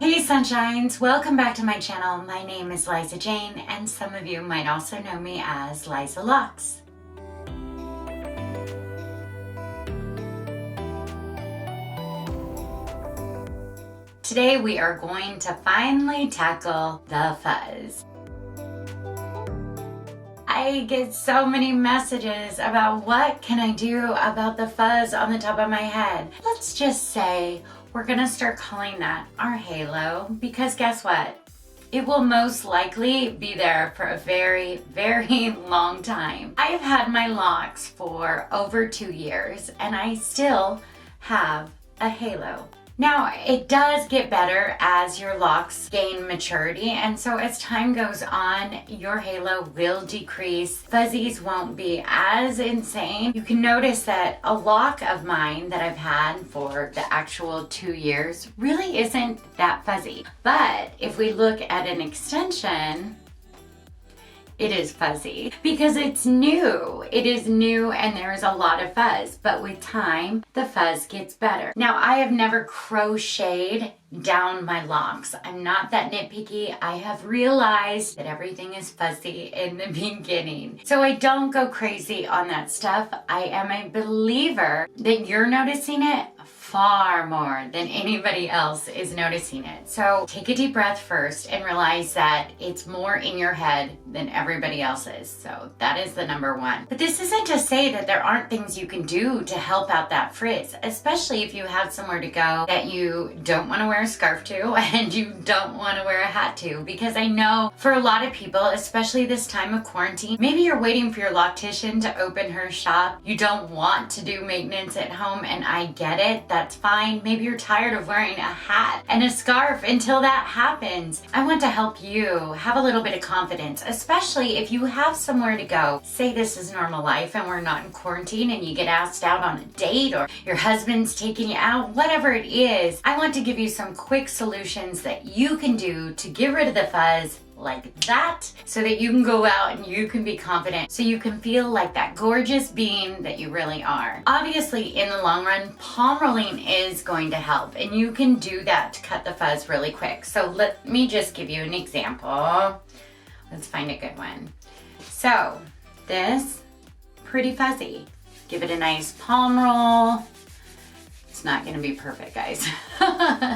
Hey sunshines, welcome back to my channel. My name is Liza Jane and some of you might also know me as Liza Locks. Today we are going to finally tackle the fuzz. I get so many messages about what can I do about the fuzz on the top of my head. Let's just say we're gonna start calling that our halo, because guess what? It will most likely be there for a very, very long time. I have had my locks for over 2 years and I still have a halo. Now, it does get better as your locks gain maturity, and so as time goes on, your halo will decrease. Fuzzies won't be as insane. You can notice that a lock of mine that I've had for the actual 2 years really isn't that fuzzy. But if we look at an extension, it is fuzzy because it's new. It is new and there's a lot of fuzz, but with time, the fuzz gets better. Now, I have never crocheted down my locks. I'm not that nitpicky. I have realized that everything is fuzzy in the beginning. So I don't go crazy on that stuff. I am a believer that you're noticing it far more than anybody else is noticing it. So take a deep breath first and realize that it's more in your head than everybody else's. So that is the number one. But this isn't to say that there aren't things you can do to help out that frizz, especially if you have somewhere to go that you don't want to wear a scarf to and you don't want to wear a hat to. Because I know for a lot of people, especially this time of quarantine, maybe you're waiting for your loctician to open her shop. You don't want to do maintenance at home, and I get it. That's fine. Maybe you're tired of wearing a hat and a scarf until that happens. I want to help you have a little bit of confidence, especially if you have somewhere to go. Say this is normal life and we're not in quarantine and you get asked out on a date or your husband's taking you out, whatever it is. I want to give you some quick solutions that you can do to get rid of the fuzz like that, so that you can go out and you can be confident, so you can feel like that gorgeous being that you really are. Obviously, in the long run, palm rolling is going to help, and you can do that to cut the fuzz really quick. So let me just give you an example. Let's find a good one. So this, pretty fuzzy. Give it a nice palm roll. It's not gonna be perfect, guys.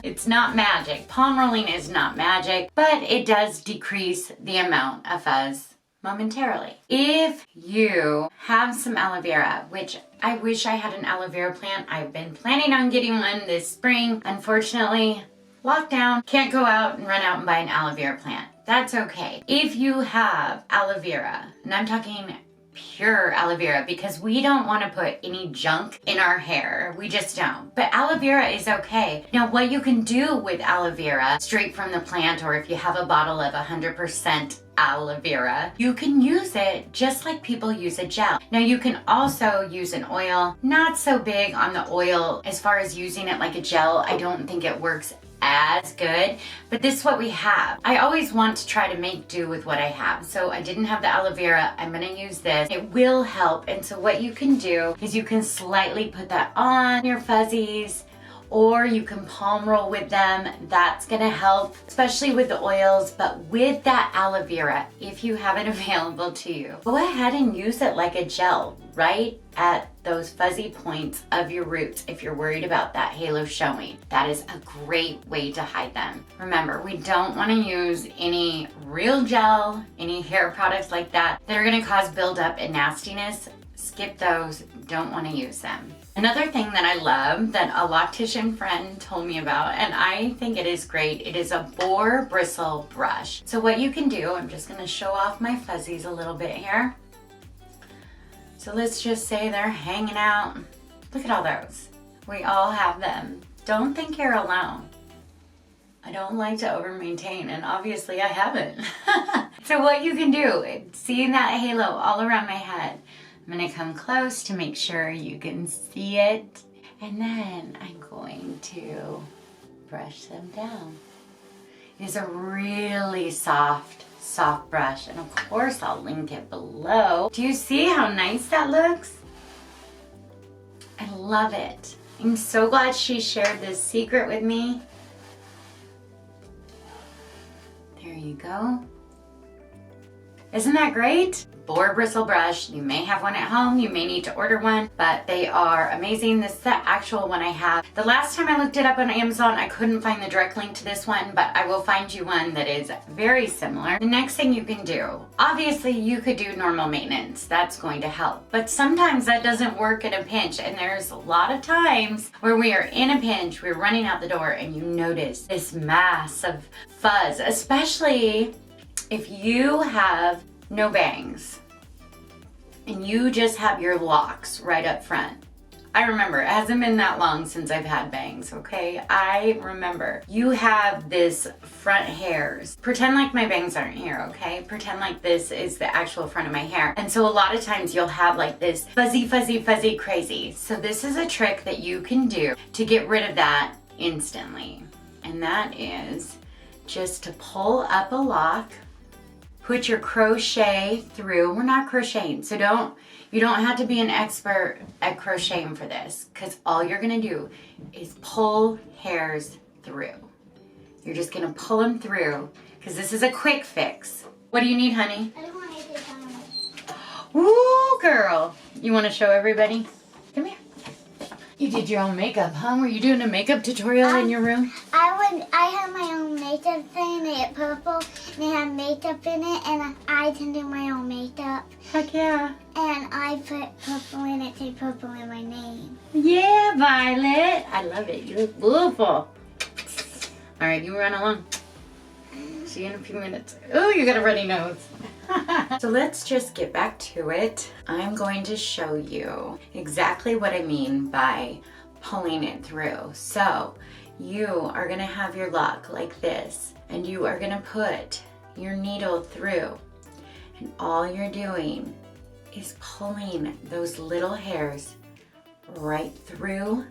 It's not magic. Palm rolling is not magic, but it does decrease the amount of fuzz momentarily. If you have some aloe vera, which I wish I had an aloe vera plant. I've been planning on getting one this spring. Unfortunately, lockdown, can't go out and run out and buy an aloe vera plant. That's okay. If you have aloe vera, and I'm talking pure aloe vera, because we don't want to put any junk in our hair. We just don't. But aloe vera is okay. Now, what you can do with aloe vera straight from the plant, or if you have a bottle of 100% aloe vera, you can use it just like people use a gel. Now, you can also use an oil. Not so big on the oil as far as using it like a gel. I don't think it works as good, but this is what we have. I always want to try to make do with what I have. So I didn't have the aloe vera. I'm gonna use this. It will help. And so what you can do is you can slightly put that on your fuzzies, or you can palm roll with them. That's gonna help, especially with the oils. But with that aloe vera, if you have it available to you, go ahead and use it like a gel right at those fuzzy points of your roots if you're worried about that halo showing. That is a great way to hide them. Remember, we don't want to use any real gel, any hair products like that are going to cause buildup and nastiness. Skip those. Don't want to use them. Another thing that I love that a loctician friend told me about, and I think it is great, it is a boar bristle brush. So what you can do, I'm just going to show off my fuzzies a little bit here. So let's just say they're hanging out. Look at all those. We all have them. Don't think you're alone. I don't like to over maintain, and obviously I haven't. So what you can do, seeing that halo all around my head, I'm gonna come close to make sure you can see it. And then I'm going to brush them down. It is a really soft brush, and of course I'll link it below. Do you see how nice that looks? I love it. I'm so glad she shared this secret with me. There you go. Isn't that great? Boar bristle brush. You may have one at home, you may need to order one, but they are amazing. This is the actual one I have. The last time I looked it up on Amazon, I couldn't find the direct link to this one, but I will find you one that is very similar. The next thing you can do, obviously you could do normal maintenance. That's going to help, but sometimes that doesn't work in a pinch, and there's a lot of times where we are in a pinch, we're running out the door, and you notice this mass of fuzz, especially if you have no bangs and you just have your locks right up front. I remember, it hasn't been that long since I've had bangs, okay? I remember. You have this front hairs. Pretend like my bangs aren't here, okay? Pretend like this is the actual front of my hair. And so a lot of times you'll have like this fuzzy, fuzzy, fuzzy crazy. So this is a trick that you can do to get rid of that instantly. And that is just to pull up a lock, put your crochet through. We're not crocheting, so you don't have to be an expert at crocheting for this, because all you're gonna do is pull hairs through. You're just gonna pull them through, because this is a quick fix. What do you need, honey? I don't want to take them. Woo, girl. You wanna show everybody? Come here. You did your own makeup, huh? Were you doing a makeup tutorial in your room? I had my own makeup thing, they had purple, and it had makeup in it, and I can do my own makeup. Heck yeah. And I put purple in it, say purple in my name. Yeah, Violet. I love it. You look beautiful. All right, you run along. See you in a few minutes. Oh, you got a runny nose. So let's just get back to it. I'm going to show you exactly what I mean by pulling it through. So you are gonna have your lock like this, and you are gonna put your needle through, and all you're doing is pulling those little hairs right through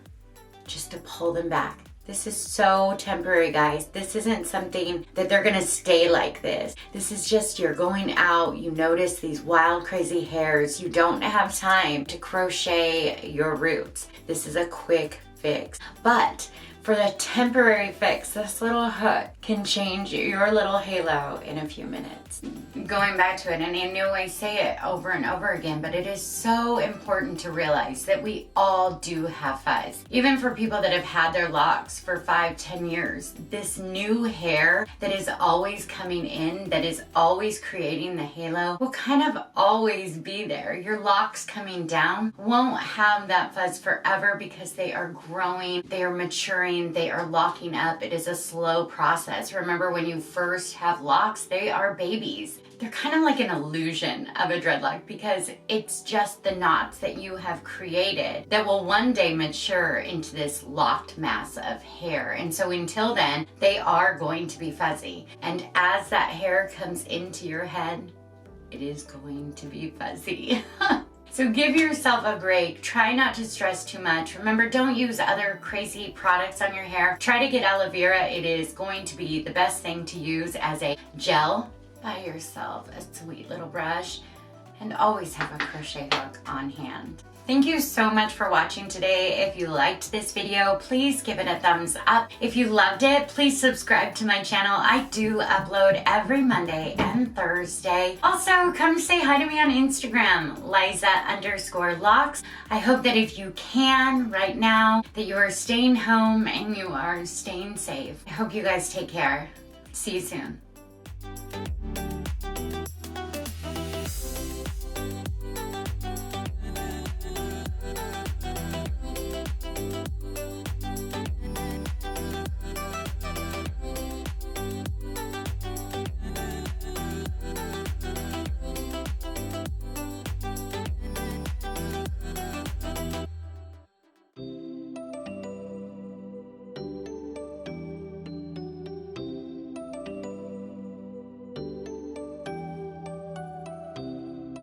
just to pull them back. This is so temporary, guys. This isn't something that they're gonna stay like this. This is just, you're going out, you notice these wild, crazy hairs. You don't have time to crochet your roots. This is a quick fix. But for the temporary fix, this little hook can change your little halo in a few minutes. Going back to it, and I know I say it over and over again, but it is so important to realize that we all do have fuzz. Even for people that have had their locks for 5-10 years, this new hair that is always coming in, that is always creating the halo, will kind of always be there. Your locks coming down won't have that fuzz forever, because they are growing, they are maturing, they are locking up. It is a slow process. Remember, when you first have locks, they are babies. They're kind of like an illusion of a dreadlock, because it's just the knots that you have created that will one day mature into this locked mass of hair. And so until then, they are going to be fuzzy. And as that hair comes into your head, it is going to be fuzzy. So give yourself a break. Try not to stress too much. Remember, don't use other crazy products on your hair. Try to get aloe vera. It is going to be the best thing to use as a gel. Buy yourself a sweet little brush, and always have a crochet hook on hand. Thank you so much for watching today. If you liked this video, please give it a thumbs up. If you loved it, please subscribe to my channel. I do upload every Monday and Thursday. Also, come say hi to me on Instagram, Liza_locs. I hope that if you can right now, that you are staying home and you are staying safe. I hope you guys take care. See you soon.